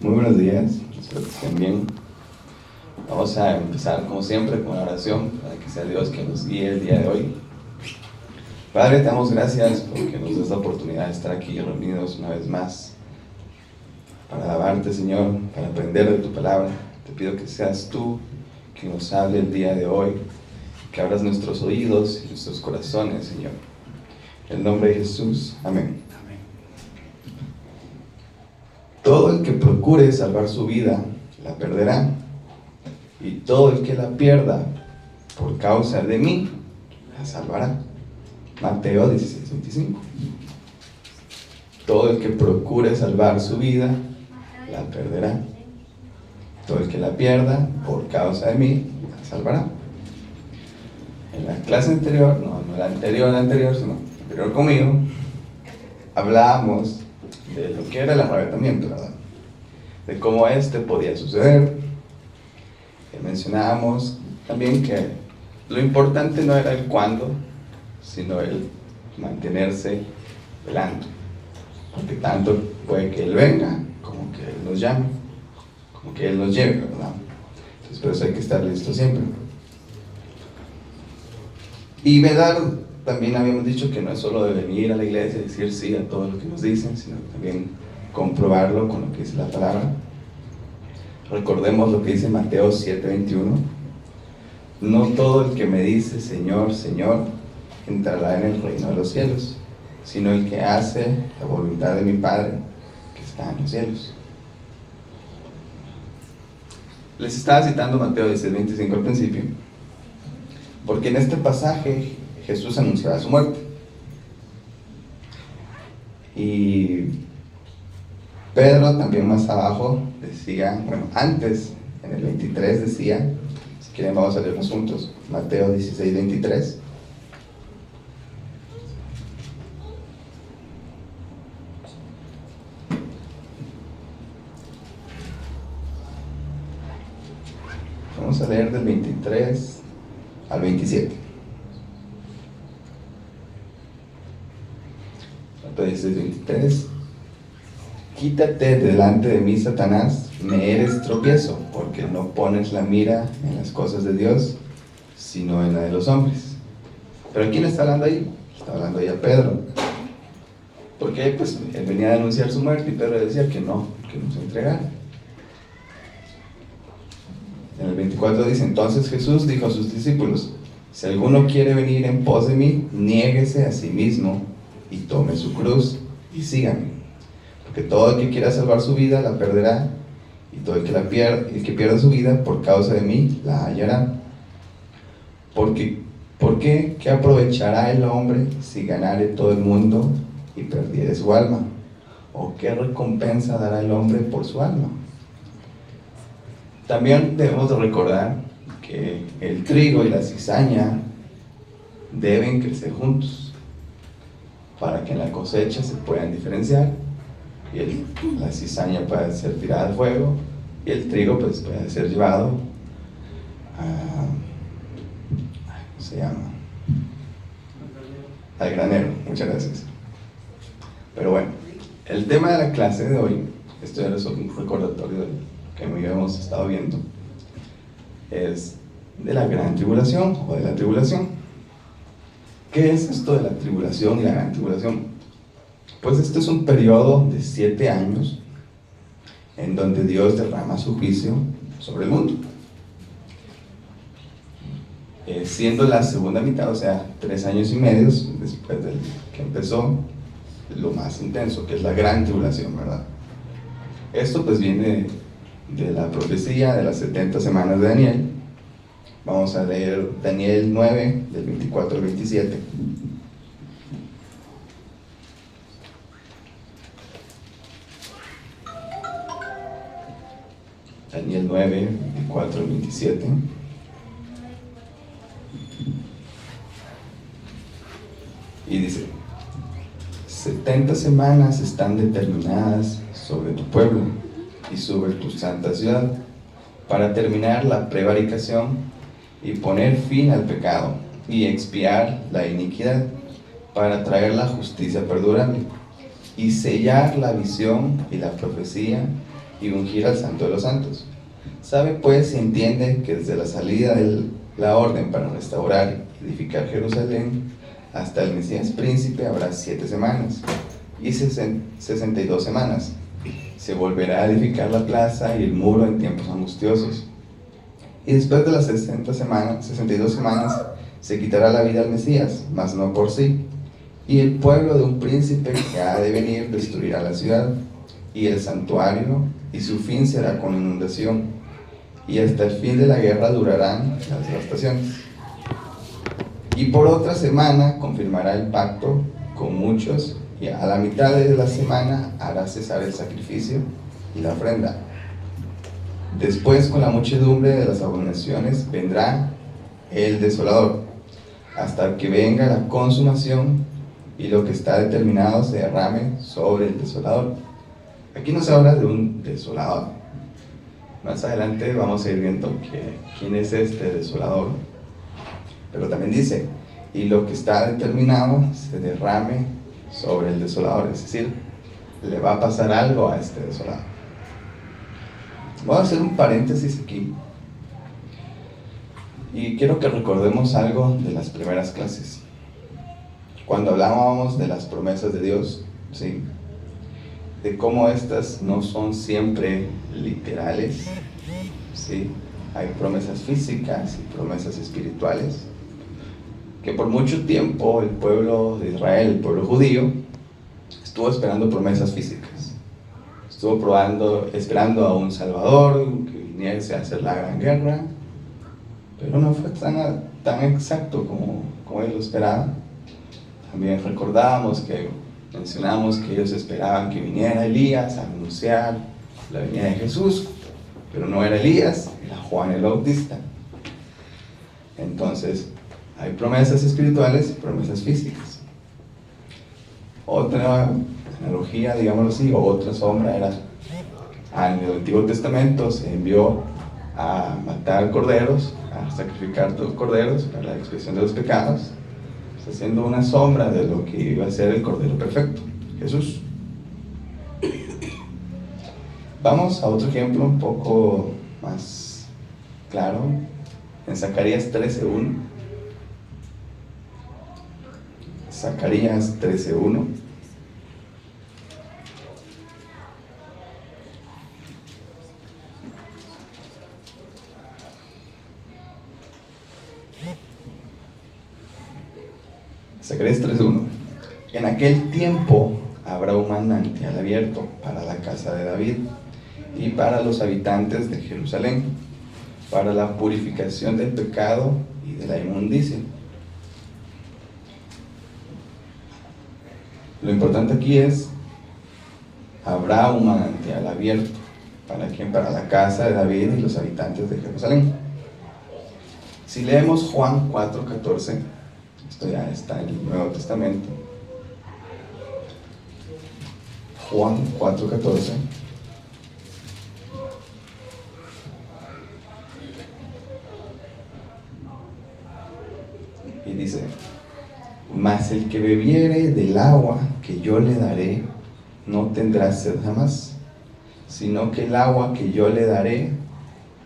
Muy buenos días, espero que estén bien. Vamos a empezar como siempre con la oración para que sea Dios quien nos guíe el día de hoy. Padre, te damos gracias porque nos das la oportunidad de estar aquí reunidos una vez más para alabarte, Señor, para aprender de tu palabra. Te pido que seas tú quien nos hable el día de hoy, que abras nuestros oídos y nuestros corazones, Señor. En el nombre de Jesús, amén. Todo el que procure salvar su vida, la perderá. Y todo el que la pierda, por causa de mí, la salvará. Mateo 16:25. Todo el que procure salvar su vida, la perderá. Todo el que la pierda, por causa de mí, la salvará. En la clase anterior, no la anterior, sino la anterior conmigo, hablábamos de lo que era el arrebatamiento, ¿verdad? De cómo podía suceder. Mencionábamos también que lo importante no era el cuándo, sino el mantenerse velando. Porque tanto puede que Él venga, como que Él nos llame, como que Él nos lleve, ¿verdad? Entonces por eso hay que estar listos siempre. Y velar, también habíamos dicho que no es solo de venir a la iglesia y decir sí a todo lo que nos dicen, sino también comprobarlo con lo que dice la palabra. Recordemos lo que dice Mateo 7:21. No todo el que me dice Señor, Señor, entrará en el reino de los cielos, sino el que hace la voluntad de mi Padre que está en los cielos. Les estaba citando Mateo 16:25 al principio, porque en este pasaje Jesús anunciaba su muerte. Y Pedro también más abajo decía, bueno, antes, en el 23 decía, si quieren vamos a leerlos juntos, Mateo 16:23. Vamos a leer del 23 al 27. Mateo 16:23. Quítate delante de mí, Satanás, me eres tropiezo, porque no pones la mira en las cosas de Dios, sino en la de los hombres. ¿Pero quién está hablando ahí? Está hablando ahí a Pedro. Porque pues él venía a anunciar su muerte y Pedro decía que no se entregara. En el 24 dice, entonces Jesús dijo a sus discípulos, si alguno quiere venir en pos de mí, niéguese a sí mismo y tome su cruz y sígame. Porque todo el que quiera salvar su vida la perderá, y todo el que pierda su vida por causa de mí la hallará. ¿Por qué? ¿Qué aprovechará el hombre si ganare todo el mundo y perdiere su alma? ¿O qué recompensa dará el hombre por su alma? También debemos de recordar que el trigo y la cizaña deben crecer juntos para que en la cosecha se puedan diferenciar y la cizaña puede ser tirada al fuego y el trigo pues puede ser llevado a, ¿cómo se llama? Al granero. Muchas gracias. Pero bueno, el tema de la clase de hoy, esto ya es un recordatorio de lo que habíamos estado viendo, es de la gran tribulación o de la tribulación. ¿Qué es esto de la tribulación y la gran tribulación? Pues este es un periodo de 7 años en donde Dios derrama su juicio sobre el mundo. Siendo la segunda mitad, o sea, 3 años y medio después del que empezó lo más intenso, que es la gran tribulación, ¿verdad? Esto pues viene de la profecía de las 70 semanas de Daniel. Vamos a leer Daniel 9, del 24 al 27. Daniel 9, 24 al 27. Y dice, 70 semanas están determinadas sobre tu pueblo y sobre tu santa ciudad, para terminar la prevaricación y poner fin al pecado y expiar la iniquidad, para traer la justicia perdurable y sellar la visión y la profecía y ungir al Santo de los Santos. Sabe pues y entiende que desde la salida de la orden para restaurar y edificar Jerusalén hasta el Mesías príncipe habrá 7 semanas y 62 semanas. Se volverá a edificar la plaza y el muro en tiempos angustiosos. Y después de las 62 semanas, se quitará la vida al Mesías, mas no por sí. Y el pueblo de un príncipe que ha de venir destruirá la ciudad y el santuario, y su fin será con inundación. Y hasta el fin de la guerra durarán las devastaciones. Y por otra semana confirmará el pacto con muchos, y a la mitad de la semana hará cesar el sacrificio y la ofrenda. Después, con la muchedumbre de las abominaciones, vendrá el desolador, hasta que venga la consumación y lo que está determinado se derrame sobre el desolador. Aquí nos habla de un desolador. Más adelante vamos a ir viendo quién es este desolador. Pero también dice, y lo que está determinado se derrame sobre el desolador, es decir, le va a pasar algo a este desolador. Voy a hacer un paréntesis aquí y quiero que recordemos algo de las primeras clases. Cuando hablábamos de las promesas de Dios, ¿sí?, de cómo estas no son siempre literales, ¿sí?, hay promesas físicas y promesas espirituales, que por mucho tiempo el pueblo de Israel, el pueblo judío, estuvo esperando promesas físicas. Estuvo esperando a un Salvador que viniese a hacer la gran guerra, pero no fue tan exacto como ellos lo esperaban. También mencionamos que ellos esperaban que viniera Elías a anunciar la venida de Jesús, pero no era Elías, era Juan el Bautista. Entonces, hay promesas espirituales y promesas físicas. Otra analogía, digámoslo así, o otra sombra era, en el Antiguo Testamento se envió a matar corderos, a sacrificar corderos para la expiación de los pecados, haciendo una sombra de lo que iba a ser el Cordero Perfecto, Jesús. Vamos a otro ejemplo un poco más claro, en Zacarías 13:1. Zacarías 13:1. Zacarías 3:1. En aquel tiempo habrá un manantial abierto para la casa de David y para los habitantes de Jerusalén, para la purificación del pecado y de la inmundicia. Lo importante aquí es, habrá un manantial abierto. ¿Para quién? Para la casa de David y los habitantes de Jerusalén. Si leemos Juan 4:14, esto ya está en el Nuevo Testamento. Juan 4:14. Y dice, mas el que bebiere del agua que yo le daré, no tendrá sed jamás, sino que el agua que yo le daré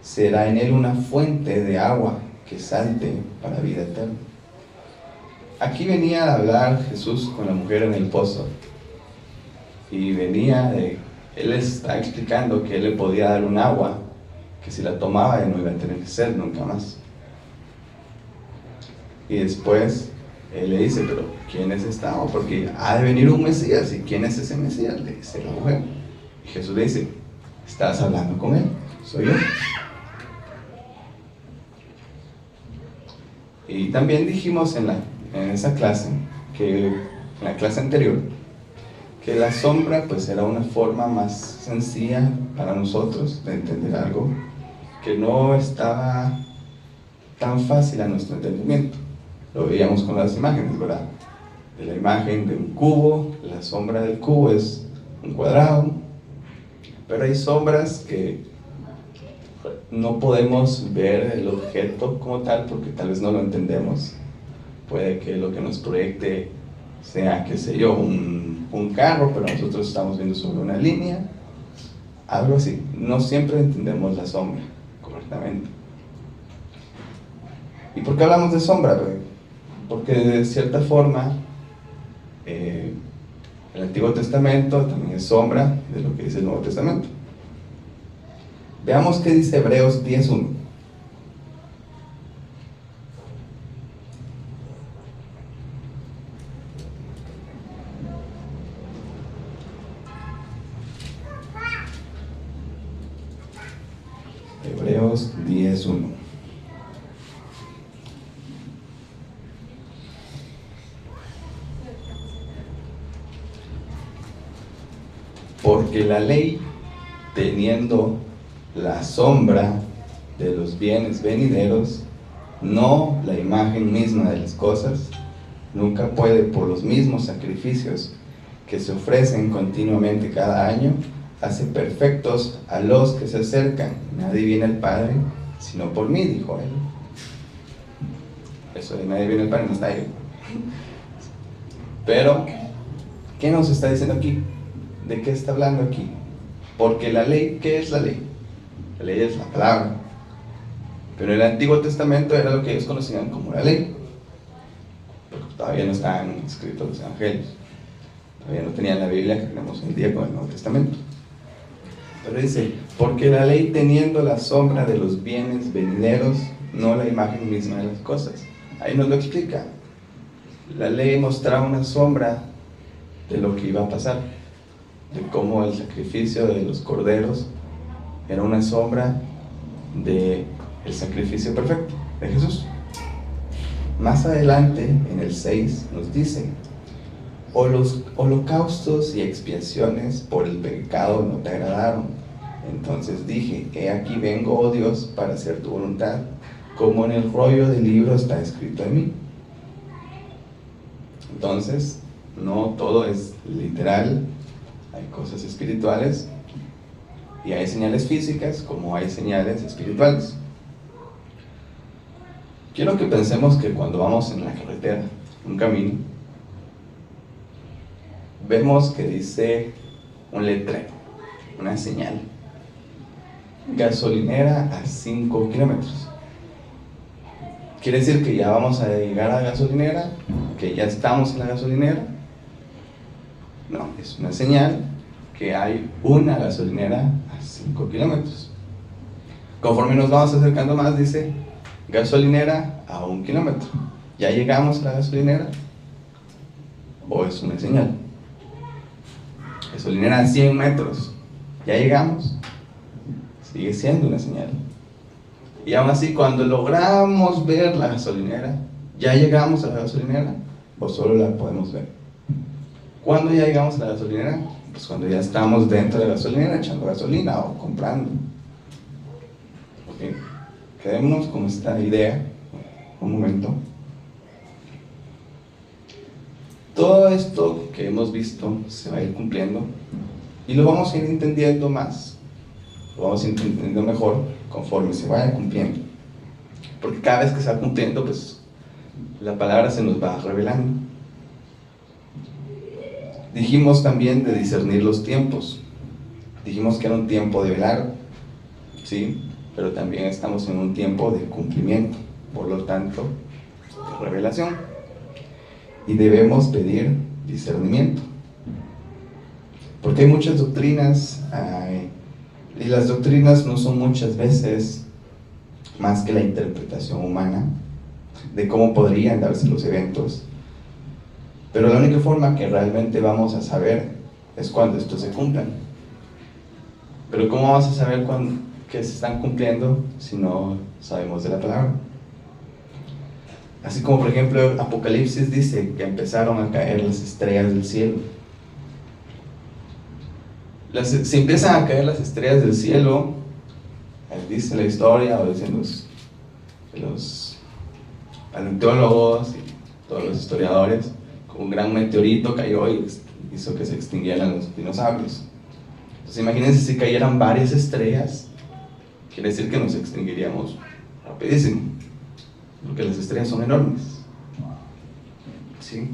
será en él una fuente de agua que salte para vida eterna. Aquí venía a hablar Jesús con la mujer en el pozo, y él está explicando que él le podía dar un agua que si la tomaba él no iba a tener sed nunca más. Y después él le dice, pero ¿quién es esta agua? Porque ha de venir un Mesías, ¿y quién es ese Mesías? Le dice la mujer. Y Jesús le dice, ¿estás hablando con él? Soy yo. Y también dijimos en esa clase, en la clase anterior, que la sombra pues era una forma más sencilla para nosotros de entender algo que no estaba tan fácil a nuestro entendimiento. Lo veíamos con las imágenes, ¿verdad? De la imagen de un cubo, la sombra del cubo es un cuadrado, pero hay sombras que no podemos ver el objeto como tal porque tal vez no lo entendemos. Puede que lo que nos proyecte sea, qué sé yo, un carro, pero nosotros estamos viendo sobre una línea. Algo así. No siempre entendemos la sombra correctamente. ¿Y por qué hablamos de sombra? Porque de cierta forma el Antiguo Testamento también es sombra de lo que dice el Nuevo Testamento. Veamos qué dice Hebreos 10:1. Hebreos 10:1. Porque la ley, teniendo la sombra de los bienes venideros, no la imagen misma de las cosas, nunca puede, por los mismos sacrificios que se ofrecen continuamente cada año, hace perfectos a los que se acercan. Nadie viene al Padre sino por mí, dijo él. Eso de nadie viene al Padre no está ahí. Pero, ¿qué nos está diciendo aquí? ¿De qué está hablando aquí? Porque la ley, ¿qué es la ley? La ley es la palabra. Pero en el Antiguo Testamento era lo que ellos conocían como la ley. Porque todavía no estaban escritos los evangelios. Todavía no tenían la Biblia que tenemos hoy en día con el Nuevo Testamento. Pero dice, porque la ley teniendo la sombra de los bienes venideros, no la imagen misma de las cosas. Ahí nos lo explica. La ley mostraba una sombra de lo que iba a pasar, de cómo el sacrificio de los corderos era una sombra del sacrificio perfecto de Jesús. Más adelante, en el 6, nos dice, o los holocaustos y expiaciones por el pecado no te agradaron. Entonces dije, he aquí vengo, oh Dios, para hacer tu voluntad, como en el rollo del libro está escrito en mí. Entonces, no todo es literal, hay cosas espirituales y hay señales físicas como hay señales espirituales. Quiero que pensemos que cuando vamos en la carretera, un camino, vemos que dice un letrero, una señal: gasolinera a 5 kilómetros. Quiere decir que ya vamos a llegar a la gasolinera, que ya estamos en la gasolinera. No, es una señal que hay una gasolinera a 5 kilómetros. Conforme nos vamos acercando más, dice gasolinera a 1 kilómetro. ¿Ya llegamos a la gasolinera? ¿O es una señal? Gasolinera a 100 metros. ¿Ya llegamos? Sigue siendo una señal. Y aún así, cuando logramos ver la gasolinera, ¿ya llegamos a la gasolinera? ¿O solo la podemos ver? ¿Cuándo ya llegamos a la gasolinera? Pues cuando ya estamos dentro de la gasolinera echando gasolina o comprando. ¿Ok? Quedémonos con esta idea un momento. Todo esto que hemos visto se va a ir cumpliendo y lo vamos a ir entendiendo más, lo vamos a ir entendiendo mejor conforme se vaya cumpliendo, porque cada vez que se va cumpliendo, pues la palabra se nos va revelando. Dijimos también de discernir los tiempos. Dijimos que era un tiempo de velar, ¿sí? Pero también estamos en un tiempo de cumplimiento, por lo tanto, de revelación. Y debemos pedir discernimiento. Porque hay muchas doctrinas, y las doctrinas no son muchas veces más que la interpretación humana de cómo podrían darse los eventos. Pero la única forma que realmente vamos a saber es cuando estos se cumplan. Pero ¿cómo vamos a saber que se están cumpliendo si no sabemos de la palabra? Así como por ejemplo Apocalipsis dice que empezaron a caer las estrellas del cielo. Si empiezan a caer las estrellas del cielo, dice la historia o dicen los paleontólogos y todos los historiadores, un gran meteorito cayó y hizo que se extinguieran los dinosaurios. Entonces imagínense si cayeran varias estrellas, quiere decir que nos extinguiríamos rapidísimo, porque las estrellas son enormes. ¿Sí?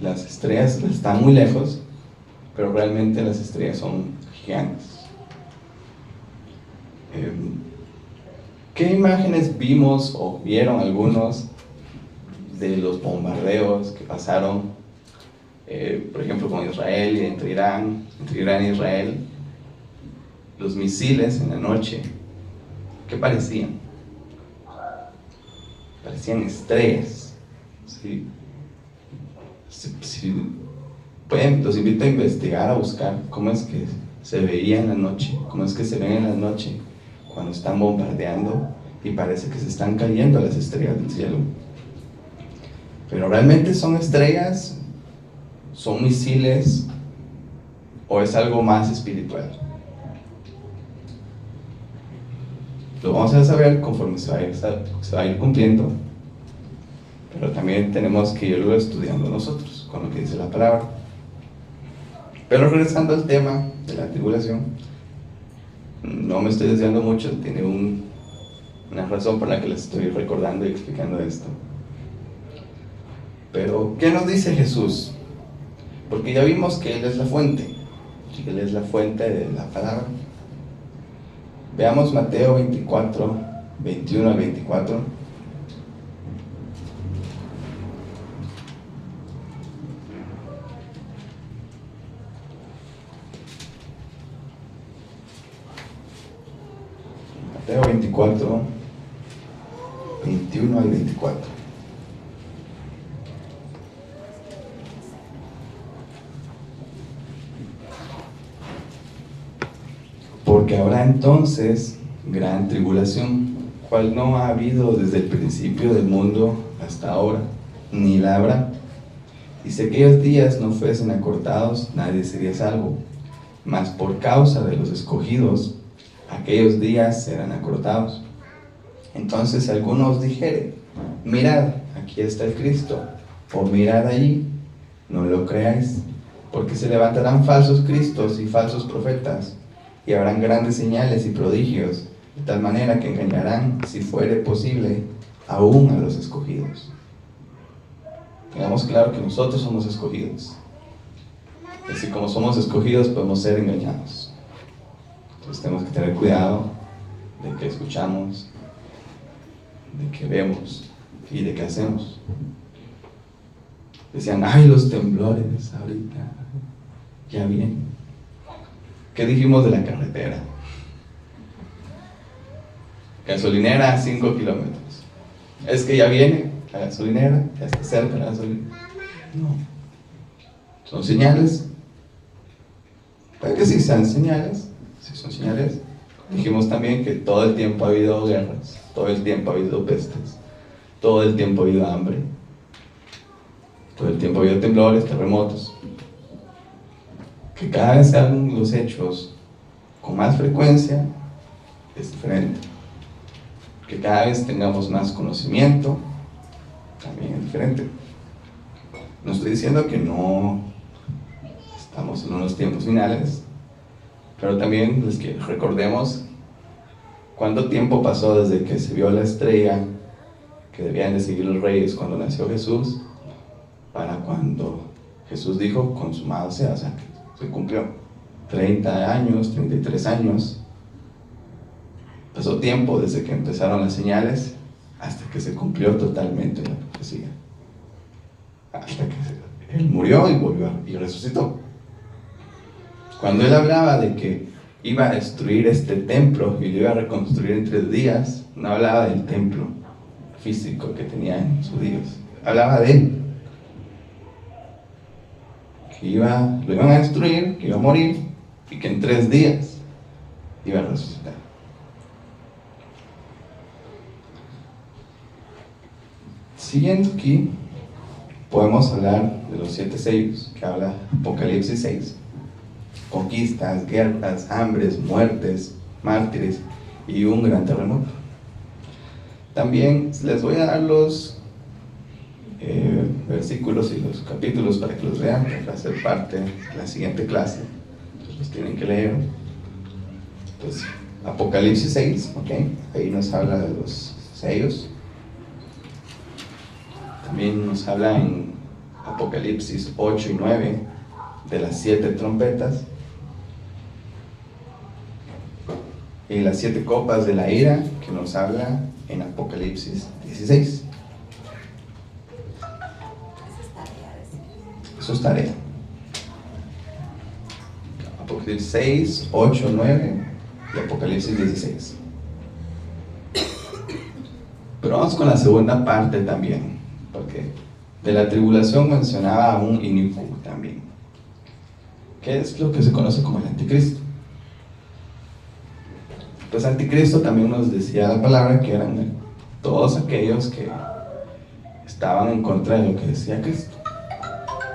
Las estrellas están muy lejos, pero realmente las estrellas son gigantes. ¿Qué imágenes vimos o vieron algunos de los bombardeos que pasaron, por ejemplo, con Israel y entre Irán e Israel? Los misiles en la noche, ¿qué parecían? Parecían estrellas, ¿sí? Pueden, los invito a investigar, a buscar cómo es que se veía en la noche, cómo es que se ven en la noche cuando están bombardeando y parece que se están cayendo las estrellas del cielo. Pero realmente son estrellas, son misiles, o es algo más espiritual. Lo vamos a saber conforme se va a ir cumpliendo, pero también tenemos que irlo estudiando nosotros con lo que dice la palabra. Pero regresando al tema de la tribulación, no me estoy desviando mucho, tiene una razón por la que les estoy recordando y explicando esto. Pero, ¿qué nos dice Jesús? Porque ya vimos que Él es la fuente, que Él es la fuente de la palabra. Veamos Mateo 24, 21 al 24. Mateo 24, 21 al 24. Porque habrá entonces gran tribulación, cual no ha habido desde el principio del mundo hasta ahora, ni la habrá. Y si aquellos días no fuesen acortados, nadie sería salvo. Mas por causa de los escogidos, aquellos días serán acortados. Entonces si alguno os dijere, mirad, aquí está el Cristo, o mirad allí, no lo creáis, porque se levantarán falsos cristos y falsos profetas, y habrán grandes señales y prodigios, de tal manera que engañarán, si fuere posible, aún a los escogidos. Tengamos claro que nosotros somos escogidos. Y así como somos escogidos, podemos ser engañados. Entonces tenemos que tener cuidado de que escuchamos, de que vemos y de que hacemos. Decían, ay, los temblores ahorita ya vienen. ¿Qué dijimos de la carretera? Gasolinera a 5 kilómetros. Es que ya viene la gasolinera, ya está cerca la gasolinera. No. Son señales. Puede que sí sean señales. Sí son señales. Dijimos también que todo el tiempo ha habido guerras, todo el tiempo ha habido pestes, todo el tiempo ha habido hambre, todo el tiempo ha habido temblores, terremotos. Que cada vez se hagan los hechos con más frecuencia es diferente. Que cada vez tengamos más conocimiento también es diferente. No estoy diciendo que no estamos en unos tiempos finales, pero también es que recordemos cuánto tiempo pasó desde que se vio la estrella que debían de seguir los reyes cuando nació Jesús, para cuando Jesús dijo consumado sea, o sea, que se cumplió 30 años, 33 años. Pasó tiempo desde que empezaron las señales hasta que se cumplió totalmente la profecía. Hasta que Él murió y volvió y resucitó. Cuando Él hablaba de que iba a destruir este templo y lo iba a reconstruir en 3 días, no hablaba del templo físico que tenían sus judíos. Hablaba de Él. Que lo iban a destruir, que iba a morir y que en 3 días iba a resucitar. Siguiendo aquí, podemos hablar de los 7 sellos que habla Apocalipsis 6. Conquistas, guerras, hambres, muertes, mártires y un gran terremoto. También les voy a dar los versículos y los capítulos para que los vean, para hacer parte de la siguiente clase. Entonces los tienen que leer. Entonces, Apocalipsis 6, ¿ok? Ahí nos habla de los sellos. También nos habla en Apocalipsis 8 y 9 de las 7 trompetas. y las 7 copas de la ira que nos habla en Apocalipsis 16. Eso es tarea. Apocalipsis 6, 8, 9 y Apocalipsis 16. Pero vamos con la segunda parte también, porque de la tribulación mencionaba a un inicuo también, que es lo que se conoce como el anticristo. Pues anticristo también nos decía la palabra que eran todos aquellos que estaban en contra de lo que decía Cristo,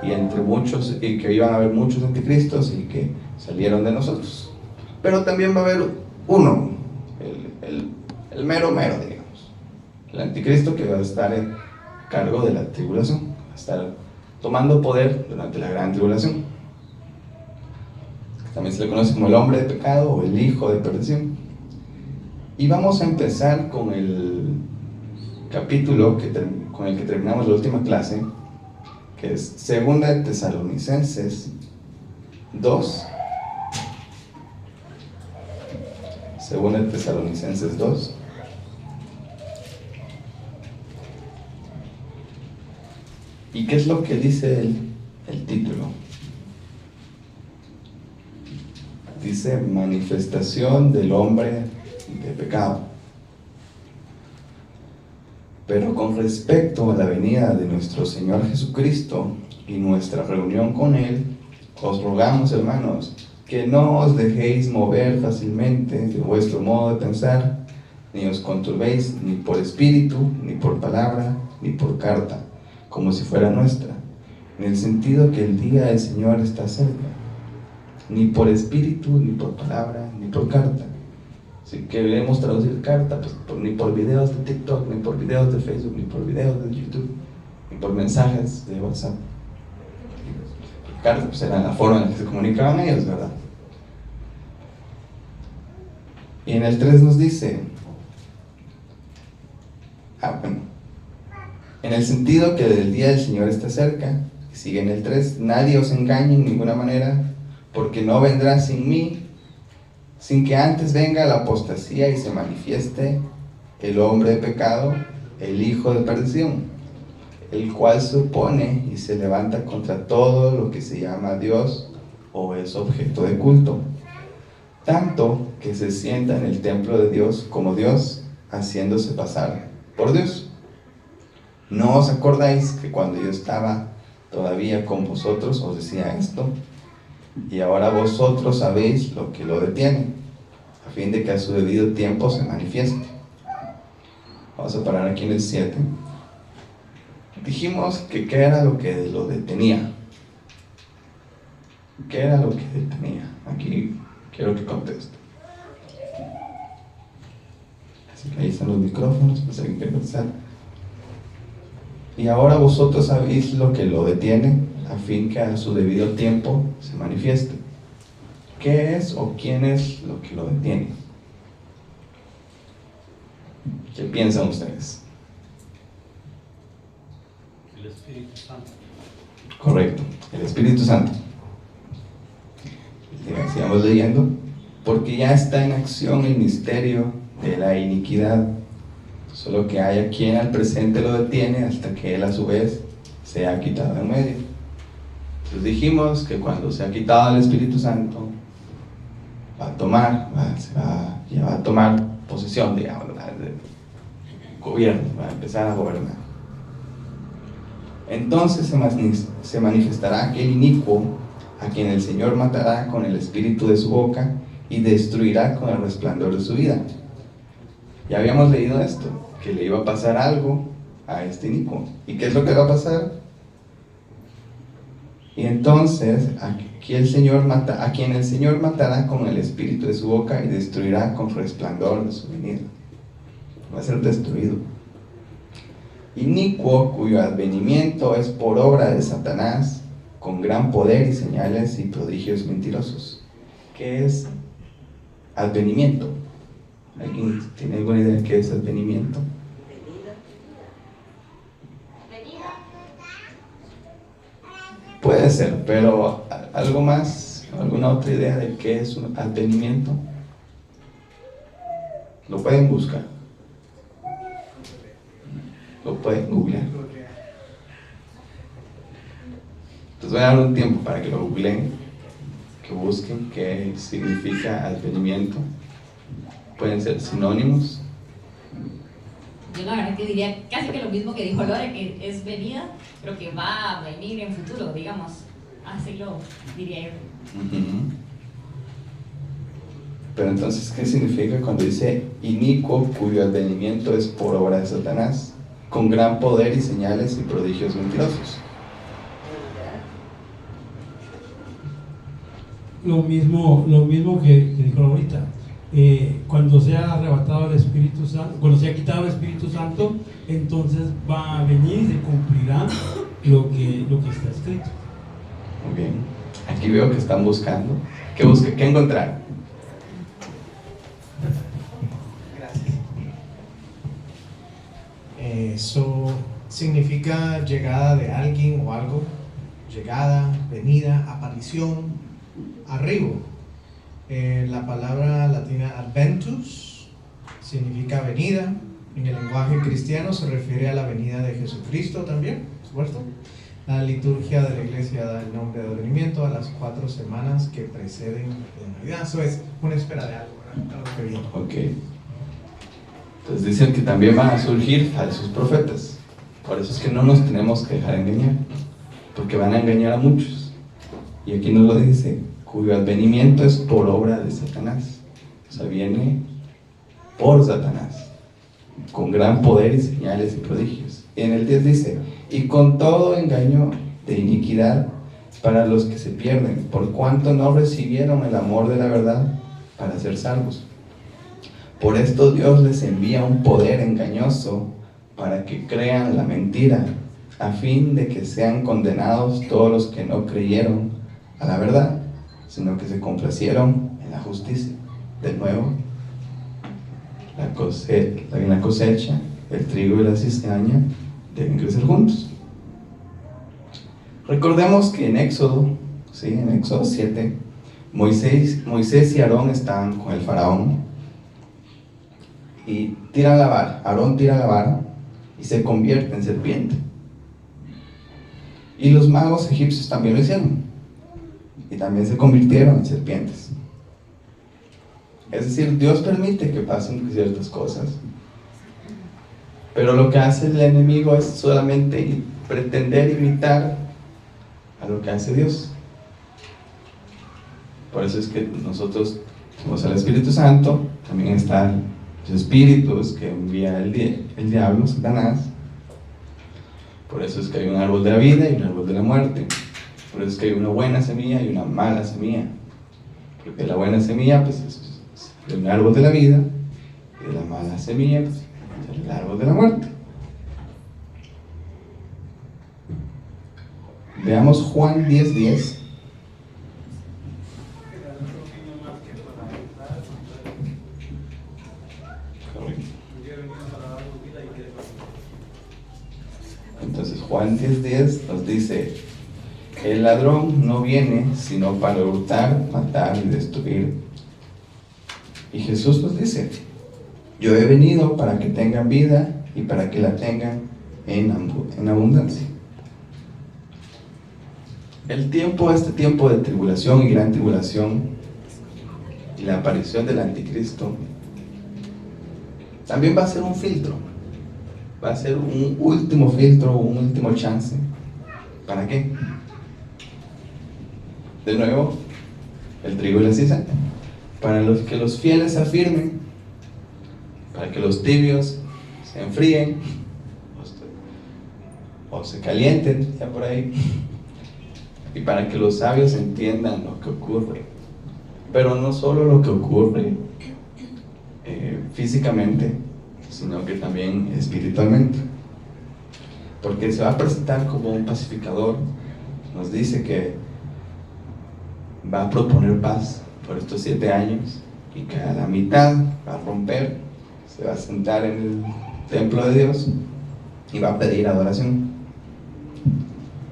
y entre muchos, y que iban a haber muchos anticristos y que salieron de nosotros. Pero también va a haber uno, el mero, digamos, el anticristo, que va a estar en cargo de la tribulación, va a estar tomando poder durante la gran tribulación. También se le conoce como el hombre de pecado o el hijo de perdición. Y vamos a empezar con el capítulo con el que terminamos la última clase, que es 2 de Tesalonicenses 2. 2 de Tesalonicenses 2. ¿Y qué es lo que dice el título? Dice manifestación del hombre de pecado. Pero con respecto a la venida de nuestro Señor Jesucristo y nuestra reunión con Él, os rogamos, hermanos, que no os dejéis mover fácilmente de vuestro modo de pensar, ni os conturbéis ni por espíritu, ni por palabra, ni por carta, como si fuera nuestra, en el sentido que el día del Señor está cerca, ni por espíritu, ni por palabra, ni por carta. Si queremos traducir carta, pues ni por videos de TikTok, ni por videos de Facebook, ni por videos de YouTube, ni por mensajes de WhatsApp. Carta pues era la forma en la que se comunicaban ellos, ¿verdad? Y en el 3 nos dice, en el sentido que el día del Señor está cerca, y sigue en el 3, nadie os engañe en ninguna manera, porque no vendrá sin mí, sin que antes venga la apostasía y se manifieste el hombre de pecado, el hijo de perdición, el cual se opone y se levanta contra todo lo que se llama Dios o es objeto de culto, tanto que se sienta en el templo de Dios como Dios, haciéndose pasar por Dios. ¿No os acordáis que cuando yo estaba todavía con vosotros os decía esto? Y ahora vosotros sabéis lo que lo detiene, a fin de que a su debido tiempo se manifieste. Vamos a parar aquí en el 7. Dijimos que qué era lo que lo detenía. ¿Qué era lo que detenía? Aquí quiero que conteste. Así que ahí están los micrófonos, pues hay que pensar. Y ahora vosotros sabéis lo que lo detiene, a fin que a su debido tiempo se manifieste. ¿Qué es o quién es lo que lo detiene? ¿Qué piensan ustedes? El Espíritu Santo. Correcto, el Espíritu Santo. Sigamos leyendo. Porque ya está en acción el misterio de la iniquidad, solo que haya quien al presente lo detiene hasta que él a su vez sea quitado en medio. Entonces dijimos que cuando se ha quitado el Espíritu Santo, ya va a tomar posesión, digamos, del gobierno, va a empezar a gobernar. Entonces se manifestará aquel inicuo a quien el Señor matará con el espíritu de su boca y destruirá con el resplandor de su vida. Ya habíamos leído esto, que le iba a pasar algo a este inicuo. ¿Y qué es lo que va a pasar? Y entonces a quien el Señor matará con el espíritu de su boca y destruirá con resplandor de su venida. Va a ser destruido. Inicuo, cuyo advenimiento es por obra de Satanás, con gran poder y señales y prodigios mentirosos. ¿Qué es advenimiento? ¿Alguien tiene alguna idea de qué es advenimiento? Puede ser, pero ¿algo más? ¿Alguna otra idea de qué es un advenimiento? Lo pueden buscar. Lo pueden googlear. Entonces voy a dar un tiempo para que lo googleen, que busquen qué significa advenimiento. Pueden ser sinónimos. Yo la verdad que diría casi que lo mismo que dijo Lore, que es venida, pero que va a venir en futuro, digamos. Así lo diría yo. Pero entonces, ¿qué significa cuando dice inicuo cuyo advenimiento es por obra de Satanás, con gran poder y señales y prodigios mentirosos? Lo mismo que dijo ahorita. Cuando se ha arrebatado el Espíritu Santo, cuando se ha quitado el Espíritu Santo, entonces va a venir y se cumplirá lo que está escrito. Muy bien. Aquí veo que están buscando. ¿Qué encontrar? Gracias. Eso significa llegada de alguien o algo, llegada, venida, aparición, arribo. La palabra latina adventus significa venida. En el lenguaje cristiano se refiere a la venida de Jesucristo también, ¿por supuesto? La liturgia de la iglesia da el nombre de advenimiento a las 4 semanas que preceden la Navidad. Eso es una espera de algo, ¿verdad? Algo que viene. Ok. Entonces dicen que también van a surgir falsos profetas. Por eso es que no nos tenemos que dejar engañar, porque van a engañar a muchos. Y aquí nos lo dice, cuyo advenimiento es por obra de Satanás. O sea, viene por Satanás, con gran poder y señales y prodigios. Y en el 10 dice, y con todo engaño de iniquidad para los que se pierden, por cuanto no recibieron el amor de la verdad para ser salvos. Por esto Dios les envía un poder engañoso para que crean la mentira, a fin de que sean condenados todos los que no creyeron a la verdad, sino que se complacieron en la justicia. De nuevo, en la cosecha, el trigo y la cizaña deben crecer juntos. Recordemos que en Éxodo 7, Moisés y Aarón estaban con el faraón y tiran la vara. Aarón tira la vara y se convierte en serpiente. Y los magos egipcios también lo hicieron y también se convirtieron en serpientes. Es decir, Dios permite que pasen ciertas cosas, pero lo que hace el enemigo es solamente pretender imitar a lo que hace Dios. Por eso es que nosotros tenemos al Espíritu Santo, también están los espíritus que envía el diablo, Satanás. Por eso es que hay un árbol de la vida y un árbol de la muerte. Por eso es que hay una buena semilla y una mala semilla. Porque la buena semilla pues, es de un árbol de la vida, y de la mala semilla pues, es el árbol de la muerte. Veamos Juan 10:10. Entonces Juan 10:10 nos dice: el ladrón no viene sino para hurtar, matar y destruir. Y Jesús nos dice: yo he venido para que tengan vida y para que la tengan en abundancia. Este tiempo de tribulación y gran tribulación y la aparición del anticristo también va a ser un filtro, va a ser un último filtro, un último chance. ¿Para qué? De nuevo, el trigo y la cizaña, para que los fieles se afirmen, para que los tibios se enfríen o se calienten, ya por ahí, y para que los sabios entiendan lo que ocurre, pero no solo lo que ocurre físicamente, sino que también espiritualmente, porque se va a presentar como un pacificador. Nos dice que va a proponer paz por estos 7 años y que a la mitad va a romper, se va a sentar en el templo de Dios y va a pedir adoración.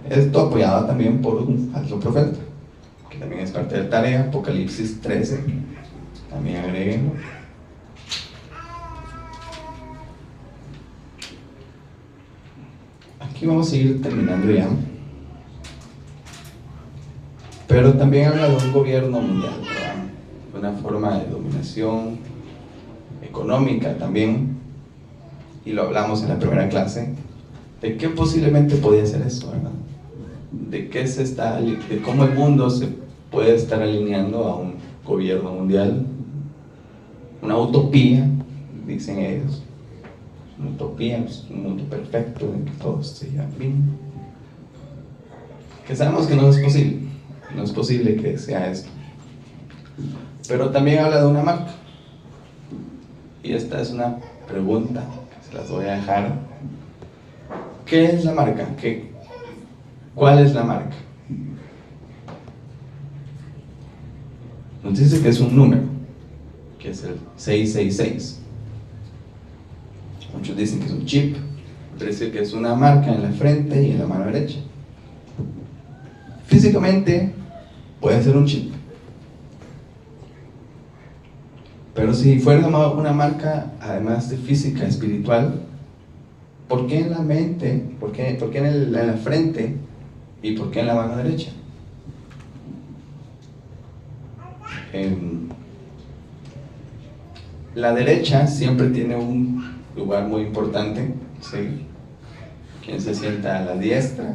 Esto apoyado también por un falso profeta, que también es parte de la tarea. Apocalipsis 13, también agréguenlo. aquí vamos a ir terminando ya. Pero también habla de un gobierno mundial, ¿verdad? Una forma de dominación económica también, y lo hablamos en la primera clase, de qué posiblemente podía ser eso, ¿verdad? De cómo el mundo se puede estar alineando a un gobierno mundial, una utopía, dicen ellos, una utopía, pues, un mundo perfecto en que todo se lleva bien, que sabemos que no es posible que sea esto. Pero también habla de una marca, y esta es una pregunta que se las voy a dejar. ¿Qué es la marca? ¿Cuál es la marca? Nos dice que es un número, que es el 666. Muchos dicen que es un chip, otros dicen que es una marca en la frente y en la mano derecha. Físicamente puede ser un chip, pero si fuera una marca, además de física, espiritual, ¿por qué en la mente? ¿Por qué en la frente? ¿Y por qué en la mano derecha? La derecha siempre tiene un lugar muy importante, ¿sí? Quien se sienta a la diestra.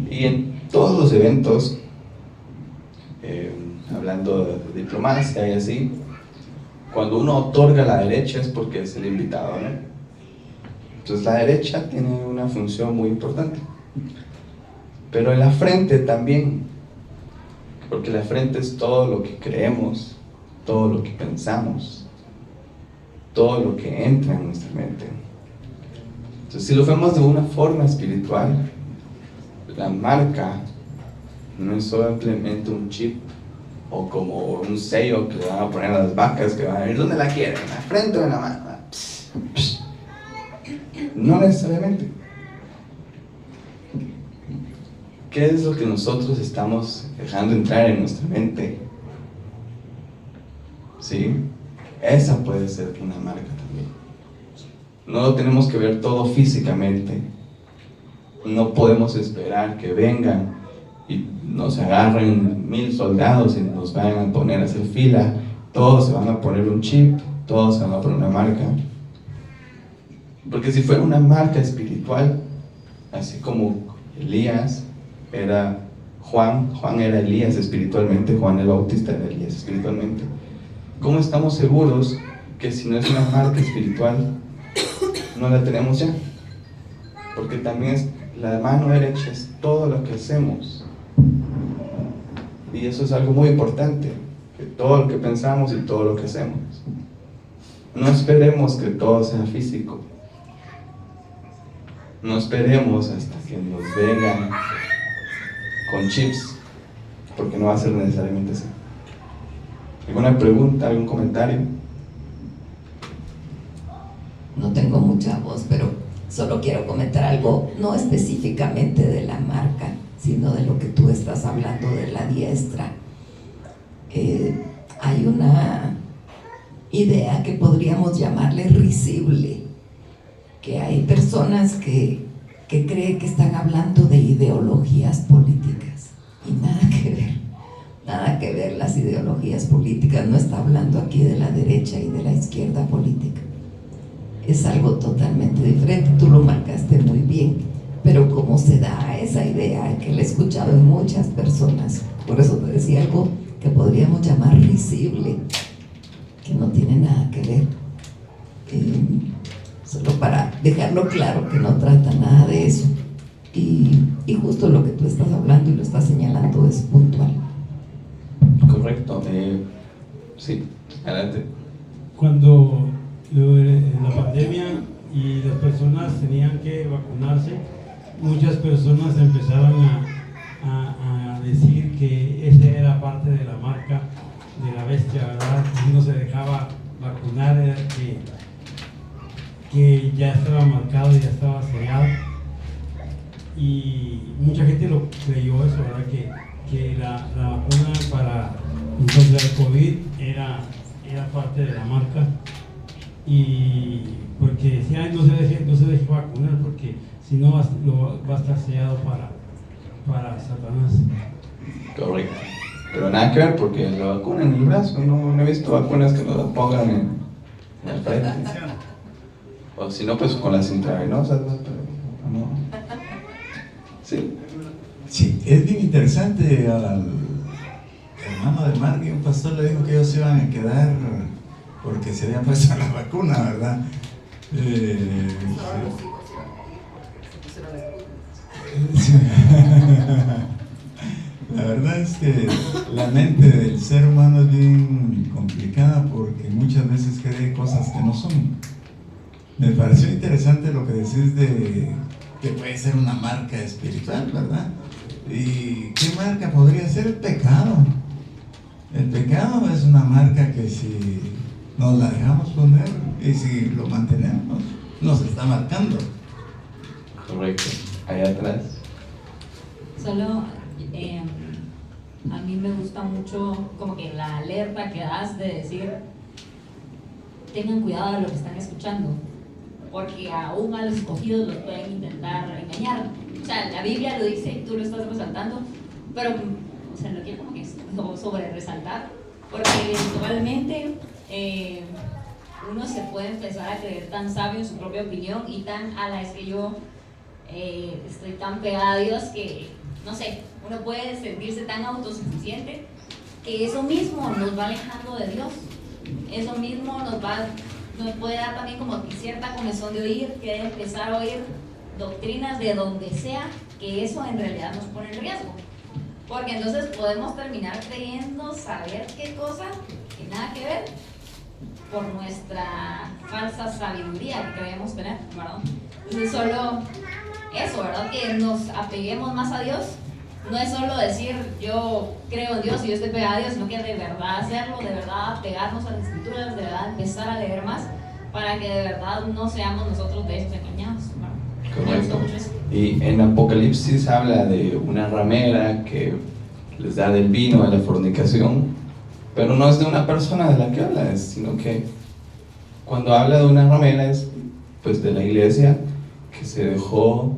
Y en todos los eventos, hablando de diplomacia y así, cuando uno otorga la derecha es porque es el invitado, ¿no? Entonces la derecha tiene una función muy importante. Pero en la frente también, porque la frente es todo lo que creemos, todo lo que pensamos, todo lo que entra en nuestra mente. Entonces, si lo vemos de una forma espiritual, la marca no es simplemente un chip o como un sello que le van a poner a las vacas que van a ir donde la quieren, en la frente o en la mano. No necesariamente. ¿Qué es lo que nosotros estamos dejando entrar en nuestra mente? ¿Sí? Esa puede ser una marca también. No lo tenemos que ver todo físicamente. No podemos esperar que vengan y nos agarren 1000 soldados y nos vayan a poner a hacer fila. Todos se van a poner un chip, todos se van a poner una marca. Porque si fuera una marca espiritual, así como Elías era Juan era Elías espiritualmente, Juan el Bautista era Elías espiritualmente, ¿cómo estamos seguros que si no es una marca espiritual, no la tenemos ya? Porque también la mano derecha es todo lo que hacemos. Y eso es algo muy importante, que todo lo que pensamos y todo lo que hacemos. No esperemos que todo sea físico. No esperemos hasta que nos vengan con chips, porque no va a ser necesariamente así. ¿Alguna pregunta, algún comentario? No tengo mucha voz, pero solo quiero comentar algo, no específicamente de la marca, sino de lo que tú estás hablando de la diestra. Hay una idea que podríamos llamarle risible, que hay personas que creen que están hablando de ideologías políticas, y nada que ver las ideologías políticas. No está hablando aquí de la derecha y de la izquierda política, es algo totalmente diferente. Tú lo marcaste muy bien, pero como se da esa idea que la he escuchado en muchas personas, por eso te decía algo que podríamos llamar risible, que no tiene nada que ver. Solo para dejarlo claro que no trata nada de eso, y justo lo que tú estás hablando y lo estás señalando es puntual. Correcto. Sí, adelante. Cuando en la pandemia y las personas tenían que vacunarse, muchas personas empezaron a decir que esa era parte de la marca de la bestia, ¿verdad? Si uno se dejaba vacunar, era que ya estaba marcado, ya estaba sellado, y mucha gente lo creyó eso, ¿verdad? Que la vacuna contra el COVID era parte de la marca, y porque decía, "Ay, no se deje vacunar porque si no va a estar sellado para Satanás". Correcto. Pero nada que ver porque la vacuna en el brazo, no he visto vacunas que nos la pongan en el frente. O si no, pues con las intravenosas, ¿no? Pero no. Sí. Sí, es bien interesante. Al hermano de Margie, un pastor le dijo que ellos se iban a quedar porque se habían puesto la vacuna, ¿verdad? La verdad es que la mente del ser humano es bien complicada porque muchas veces cree cosas que no son. Me pareció interesante lo que decís de que puede ser una marca espiritual, ¿verdad? ¿Y qué marca podría ser? El pecado. El pecado es una marca que si nos la dejamos poner y si lo mantenemos, nos está marcando. Correcto. Allá atrás. Solo a mí me gusta mucho como que la alerta que das de decir, tengan cuidado de lo que están escuchando, porque aún a los escogidos los pueden intentar engañar. O sea, la Biblia lo dice, tú lo estás resaltando, pero o sea, lo quiero como que sobre resaltar, porque eventualmente uno se puede empezar a creer tan sabio en su propia opinión y tan a la es que yo estoy tan pegada a Dios que, no sé, uno puede sentirse tan autosuficiente que eso mismo nos va alejando de Dios. Eso mismo nos puede dar también como cierta comezón de oír, que empezar a oír doctrinas de donde sea, que eso en realidad nos pone en riesgo. Porque entonces podemos terminar creyendo saber qué cosa que nada que ver por nuestra falsa sabiduría que creemos tener, ¿verdad? Entonces solo eso, ¿verdad? Que nos apeguemos más a Dios. No es solo decir yo creo en Dios y yo estoy pegada a Dios, sino que de verdad hacerlo, de verdad pegarnos a las escrituras, de verdad empezar a leer más para que de verdad no seamos nosotros de estos engañados, ¿verdad? Correcto. Y en Apocalipsis habla de una ramera que les da del vino de la fornicación, pero no es de una persona de la que habla, sino que cuando habla de una ramera es pues de la iglesia que se dejó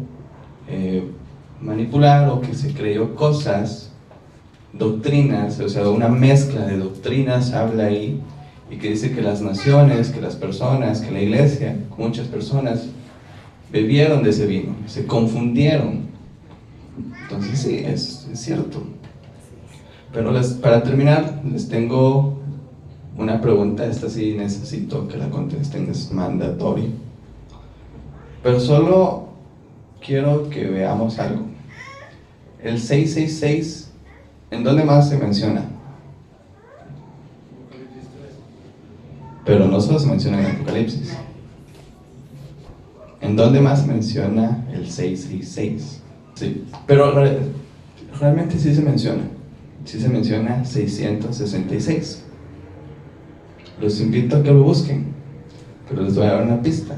manipular o que se creyó cosas, doctrinas, o sea, una mezcla de doctrinas habla ahí, y que dice que las naciones, que las personas, que la iglesia, muchas personas bebieron de ese vino, se confundieron. Entonces sí, es cierto. Pero para terminar, les tengo una pregunta, esta sí necesito que la contesten, es mandatoria. Pero solo quiero que veamos algo. El 666, ¿en dónde más se menciona? Pero no solo se menciona en Apocalipsis. ¿En dónde más se menciona el 666? Sí, pero realmente sí se menciona. Sí se menciona 666. Los invito a que lo busquen, pero les voy a dar una pista.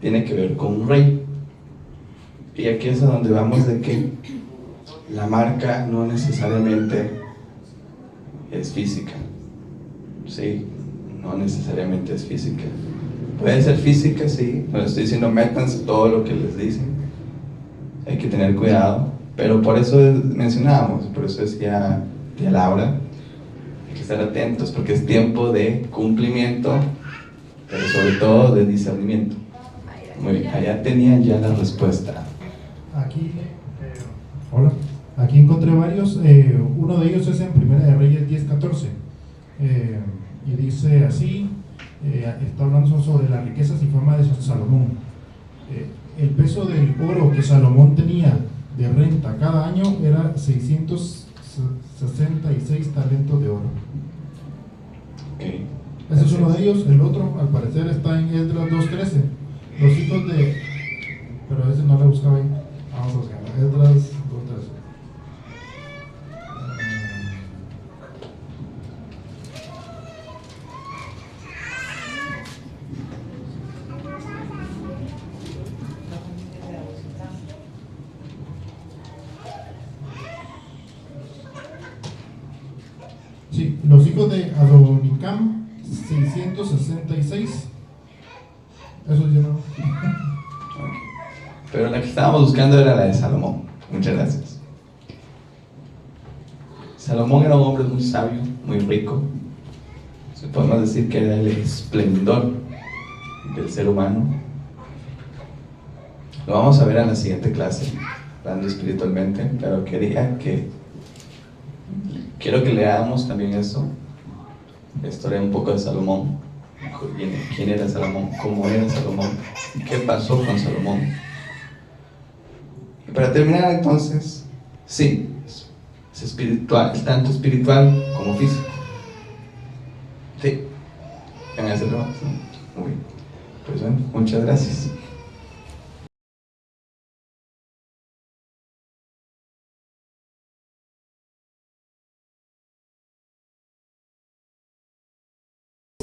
Tiene que ver con un rey. Y aquí es a donde vamos de que la marca no necesariamente es física. Sí, no necesariamente es física. Puede ser física, sí. No estoy diciendo métanse todo lo que les dicen. Hay que tener cuidado. Pero por eso mencionábamos, por eso decía tía Laura, hay que estar atentos porque es tiempo de cumplimiento, pero sobre todo de discernimiento. Muy bien, allá tenían ya la respuesta. Aquí, hola, aquí encontré varios, uno de ellos es en Primera de Reyes 10:14, y dice así, está hablando sobre las riquezas y fama de Salomón. El peso del oro que Salomón tenía de renta cada año era 666 talentos de oro. Okay. Ese es uno de ellos. El otro, al parecer, está en Esdras 2:13. Los hijos de... Pero ese no le buscaba ahí. Vamos a buscar. Esdras 2:13. Sí, los hijos de Adonicam, 666. Eso dice no. Pero la que estábamos buscando era la de Salomón. Muchas gracias. Salomón era un hombre muy sabio, muy rico. Podemos decir que era el esplendor del ser humano. Lo vamos a ver en la siguiente clase, hablando espiritualmente, pero quiero que leamos también eso, la historia un poco de Salomón. ¿Quién era Salomón? ¿Cómo era Salomón? ¿Qué pasó con Salomón? Y para terminar entonces, sí, es espiritual, es tanto espiritual como físico. Sí, en ese tema. Muy bien. Pues bueno, muchas gracias.